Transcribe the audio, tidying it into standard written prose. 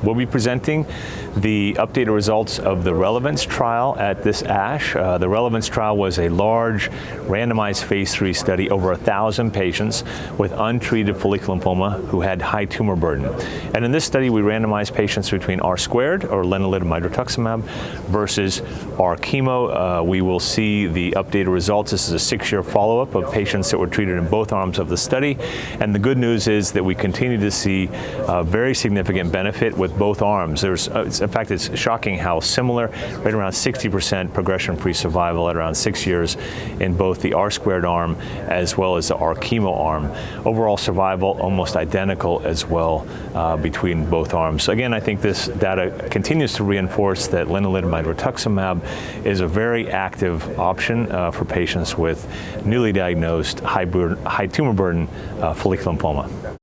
We'll be presenting the updated results of the RELEVANCE trial at this ASH. The RELEVANCE trial was a large randomized phase 3 study, over 1,000 patients with untreated follicular lymphoma who had high tumor burden. And in this study, we randomized patients between R squared, or lenalidomide rituximab, versus R chemo. We will see the updated results. This is a 6-year follow-up of patients that were treated in both arms of the study. And the good news is that we continue to see very significant benefit with both arms. In fact, it's shocking how similar, right around 60% progression-free survival at around 6 years in both the R squared arm as well as the R chemo arm. Overall survival almost identical as well between both arms. Again, I think this data continues to reinforce that lenalidomide rituximab is a very active option for patients with newly diagnosed high tumor burden follicular lymphoma.